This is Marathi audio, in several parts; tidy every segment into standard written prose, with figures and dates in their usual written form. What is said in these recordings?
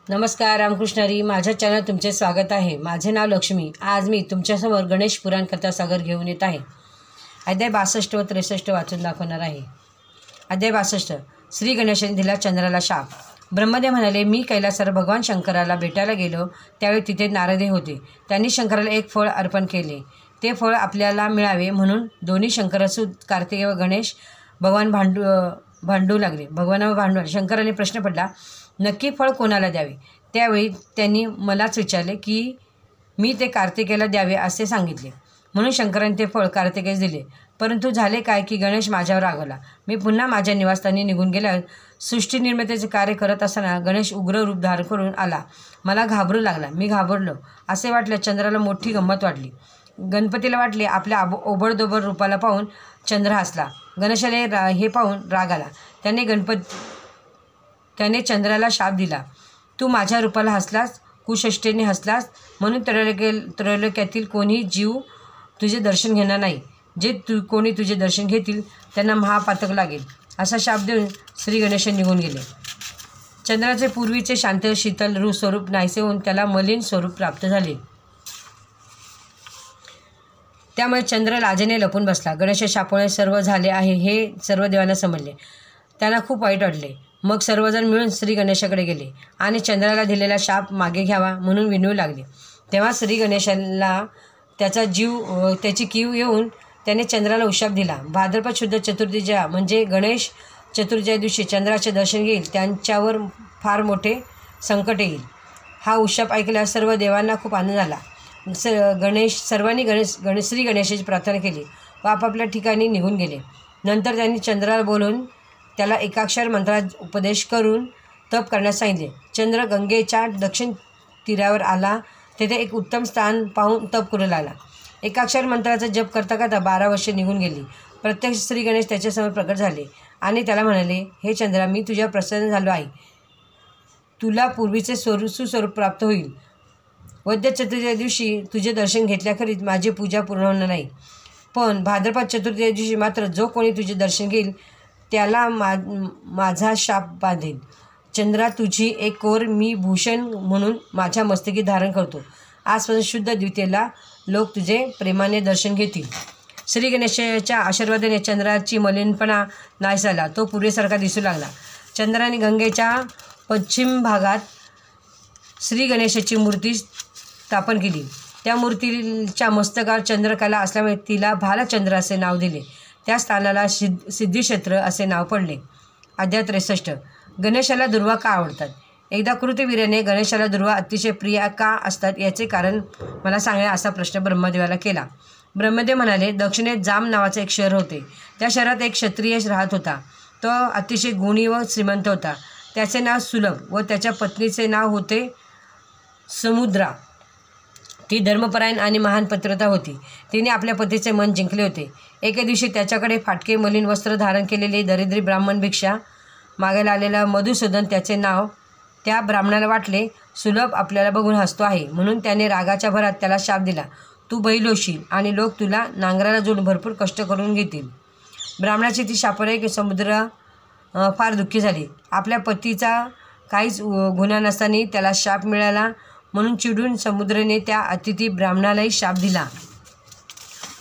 नमस्कार रामकृष्ण हरी. माझ्या चॅनल तुमचे स्वागत आहे. माझे नाव लक्ष्मी. आज मी तुमच्यासमोर गणेश पुराण कथा सागर घेऊन येत आहे. अध्याय 62 व 63 वाचून दाखवणार आहे. अध्याय 62. श्री गणेशाने दिला चंद्राला शाप. ब्रह्मदेव म्हणाले, मी कैलासावर भगवान शंकराला भेटायला गेलो त्यावेळी तिथे नारदे होते. त्यांनी शंकराला एक फळ अर्पण केले. ते फळ आपल्याला मिळावे म्हणून दोन्ही शंकरासूत कार्तिकेय व गणेश भगवान भांडू लागले. भगवानावर भांडू लागले. शंकराने प्रश्न पडला, नक्की फळ कोणाला द्यावे? त्यावेळी त्यांनी मलाच विचारले की मी ते कार्तिकेयाला द्यावे असे सांगितले. म्हणून शंकराने ते फळ कार्तिकेयास दिले. परंतु झाले काय की गणेश माझ्यावर रागवला. मी पुन्हा माझ्या निवासस्थानी निघून गेल्यावर सृष्टीनिर्मितीचे कार्य करत असताना गणेश उग्र रूप धारण करून आला. मला घाबरू लागला. मी घाबरलो असे वाटले. चंद्राला मोठी गंमत वाटली. गणपतीला वाटले आपल्या ओबडधोबड रूपाला पाहून चंद्र हसला. गणेशाला हे पाहून राग आला. त्याने चंद्राला शाप दिला. तू माझ्या रूपाला हसलास, कुचेष्टेने हसलास म्हणून त्रैलोक्यातील कोणी जीव तुझे दर्शन घेणार नाही. जे कोणी तुझे दर्शन घेतील त्यांना महापातक लागेल असा शाप देऊन श्री गणेश निघून गेले. चंद्राचे पूर्वीचे शांत शीतल स्वरूप नाहीसे होऊन त्याला मलिन स्वरूप प्राप्त झाले. त्यामुळे चंद्र लाजेने लपून बसला. गणेश शापामुळे सर्व झाले आहे हे सर्व देवांना समजले. त्यांना खूप वाईट वाटले. मग सर्वजण मिळून श्री गणेशाकडे गेले आणि चंद्राला दिलेला शाप मागे घ्यावा म्हणून विनवू लागले. तेव्हा श्री गणेशाला त्याची कीव येऊन त्याने चंद्राला उशाप दिला. भाद्रपद शुद्ध चतुर्थीच्या म्हणजे गणेश चतुर्थीच्या दिवशी चंद्राचे दर्शन घेईल त्यांच्यावर फार मोठे संकट येईल. हा उशाप ऐकल्यावर सर्व देवांना खूप आनंद झाला. सर्वांनी श्री गणेशाची प्रार्थना केली व आपापल्या ठिकाणी निघून गेले. नंतर त्यांनी चंद्राला बोलवून त्याला एकाक्षर मंत्रात उपदेश करून तप करण्यास सांगितले. चंद्र गंगेच्या दक्षिण तीरावर आला. तेथे एक उत्तम स्थान पाहून तप करू लागला. एकाक्षर मंत्राचा जप करता करता 12 वर्षे निघून गेली. प्रत्यक्ष श्री गणेश त्याच्यासमोर प्रकट झाले आणि त्याला म्हणाले, हे चंद्रा, मी तुझ्या प्रसन्न झालो आहे. तुला पूर्वीचे सुस्वरूप प्राप्त होईल. वद्य चतुर्थीच्या दिवशी तुझे दर्शन घेतल्याखेरीज माझी पूजा पूर्ण होणार नाही. पण भाद्रपद चतुर्थीच्या दिवशी मात्र जो कोणी तुझे दर्शन घेईल त्याला माझा शाप बांधेल. चंद्रा, तुझी एक कोर मी भूषण म्हणून माझ्या मस्तकी धारण करतो. आजपासून शुद्ध द्वितीयेला लोक तुझे प्रेमाने दर्शन घेतील. श्री गणेशाच्या आशीर्वादाने चंद्राची मलिनपणा नाश झाला. तो पूर्वीसारखा दिसू लागला. चंद्राने गंगेच्या पश्चिम भागात श्री गणेशाची मूर्ती स्थापन केली. त्या मूर्तीच्या मस्तकावर चंद्रकला असल्यामुळे तिला भालचंद्र असे नाव दिले. त्या स्थानाला सिद्धिक्षेत्र असे नाव पडले. अध्याय 63. गणेशाला दुर्वा का आवडतात? एकदा कृतवीर्याने गणेशाला दुर्वा अतिशय प्रिय का असतात याचे कारण मला सांगा असा प्रश्न ब्रह्मदेवाला केला. ब्रह्मदेव म्हणाले, दक्षिणेत जाम नावाचे एक शहर होते. त्या शहरात एक क्षत्रिय राहत होता. तो अतिशय गुणी व श्रीमंत होता. त्याचे नाव सुलभ व त्याच्या पत्नीचे नाव होते समुद्रा. ती धर्मपरायण आणि महान पतिव्रता होती. तिने आपल्या पतीचे मन जिंकले होते. एके दिवशी त्याच्याकडे फाटके मलिन वस्त्र धारण केलेले दरिद्री ब्राह्मण भिक्षा मागायला आलेला मधुसूदन त्याचे नाव. त्या ब्राह्मणाला वाटले सुलभ आपल्याला बघून हसतो आहे म्हणून त्याने रागाच्या भरात त्याला शाप दिला. तू बैल होशील आणि लोक तुला नांगराला जोडून भरपूर कष्ट करून घेतील. ब्राह्मणाची ती शापरे समुद्र फार दुःखी झाली. आपल्या पतीचा काहीच गुन्हा नसताना त्याला शाप मिळाला म्हणून चिडून समुद्राने त्या अतिथी ब्राह्मणालाही शाप दिला.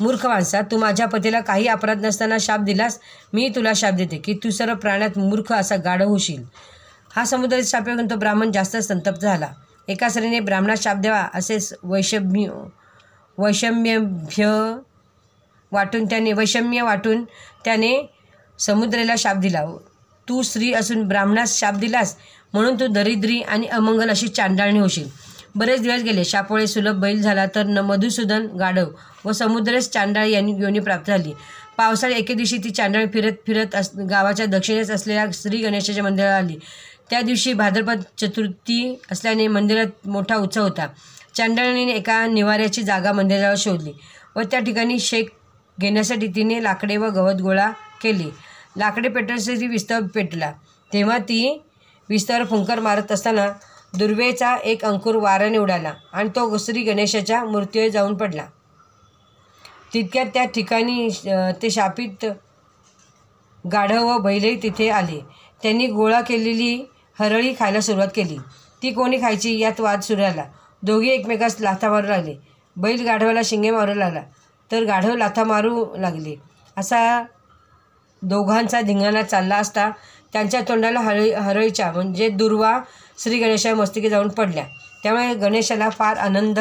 मूर्ख माणसा, तू माझ्या पतीला काही अपराध नसताना शाप दिलास. मी तुला शाप देते की तू सर्व प्राण्यात मूर्ख असा गाढव होशील. हा समुद्राचा शाप ऐकून तो ब्राह्मण जास्त संतप्त झाला. एका स्त्रीने ब्राह्मणास शाप द्यावा असे वैषम्य वाटून त्याने समुद्राला शाप दिला. तू स्त्री असून ब्राह्मणास शाप दिलास म्हणून तू दरिद्री आणि अमंगल अशी चांडाळणी होशील. बरेच दिवस गेले. शापामुळे सुलभ बैल झाला तर मधुसूदन गाढव व समुद्रेस चांडाळ यांनी योनी प्राप्त झाली. पावसाळ्यात एके दिवशी ती चांडाळ फिरत गावाच्या दक्षिणेस असलेल्या श्री गणेशाच्या मंदिरात आली. त्या दिवशी भाद्रपद चतुर्थी असल्याने मंदिरात मोठा उत्सव होता. चांडाळीने एका निवाऱ्याची जागा मंदिरावर शोधली व त्या ठिकाणी शेक घेण्यासाठी तिने लाकडे व गवत गोळा केले. लाकडे पेटवण्यासाठी विस्तव पेटला. तेव्हा ती विस्तवावर फुंकर मारत असताना दुर्वेचा एक अंकुर वाऱ्याने उडाला आणि तो श्री गणेशाच्या मूर्तीवर जाऊन पडला. तितक्यात त्या ठिकाणी ते शापित गाढव व बैलही तिथे आले. त्यांनी गोळा केलेली हरळी खायला सुरुवात केली. ती कोणी खायची यात वाद सुरू झाला. दोघे एकमेकास लाथा मारू लागले. बैल गाढवाला शिंगे मारू लागला तर गाढव लाथा मारू लागले. असा दोघांचा धिंगाणा चालला असता त्यांच्या तोंडाला हरळीच्या म्हणजे दुर्वा श्री गणेशा मस्तकी जाऊन पडल्या. त्यामुळे गणेशाला फार आनंद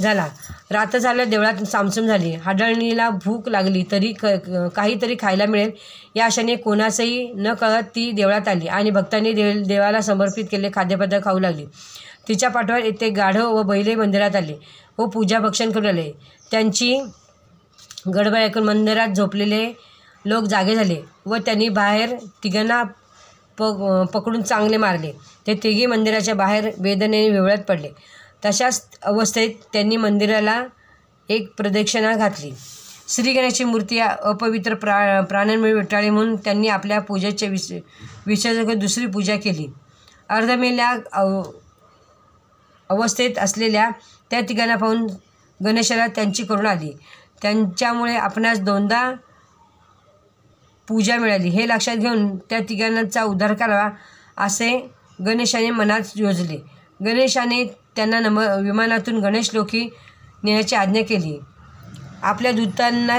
झाला. रात्र झालं, देवळात सामसूम झाली. हाडळणीला भूक लागली तरी काहीतरी खायला मिळेल या आशेने कोणासही न कळत ती देवळात आली आणि भक्तांनी देवाला समर्पित केले खाद्यपदार्थ खाऊ लागली. तिच्या पाठवर ते गाढव व बैले मंदिरात आले व पूजा भक्षण करू लागले. त्यांची गडबड ऐकून मंदिरात झोपलेले लोक जागे झाले व त्यांनी बाहेर तिघांना पकडून चांगले मारले. ते तिघी मंदिराच्या बाहेर वेदनेने विवळत पडले. तशाच अवस्थेत त्यांनी मंदिराला एक प्रदक्षिणा घातली. श्री गणेशची मूर्ती अपवित्र प्राण्यांमुळे विटाळली म्हणून त्यांनी आपल्या पूजेचे विसर्जन दुसरी पूजा केली. अर्धमेल्या अवस्थेत असलेल्या त्या तिघांना पाहून गणेशाला त्यांची करुणा आली. त्यांच्यामुळे आपणास दोनदा पूजा मिळाली हे लक्षात घेऊन त्या तिघांचा उद्धार करावा असे गणेशाने मनात योजले. गणेशाने त्यांना विमानातून गणेश लोकी नेण्याची आज्ञा केली. आपल्या दूतांना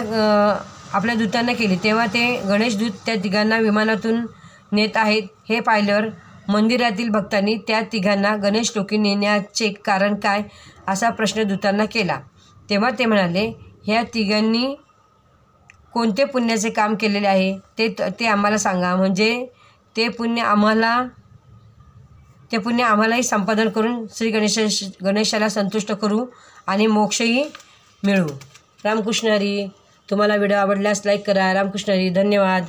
केली. तेव्हा ते गणेश दूत त्या तिघांना विमानातून नेत आहेत हे पाहिल्यावर मंदिरातील भक्तांनी त्या तिघांना गणेश लोकी नेण्याचे कारण काय असा प्रश्न दूतांना केला. तेव्हा ते म्हणाले, ह्या तिघांनी कोणते पुण्याचे काम केलेले आहे ते आम्हाला सांगा, म्हणजे ते पुण्य आम्हालाही संपादन करून श्री गणेशाला संतुष्ट करू आणि मोक्षही मिळू. रामकृष्ण हरी. तुम्हाला व्हिडिओ आवडल्यास लाईक करा. रामकृष्ण हरी. धन्यवाद.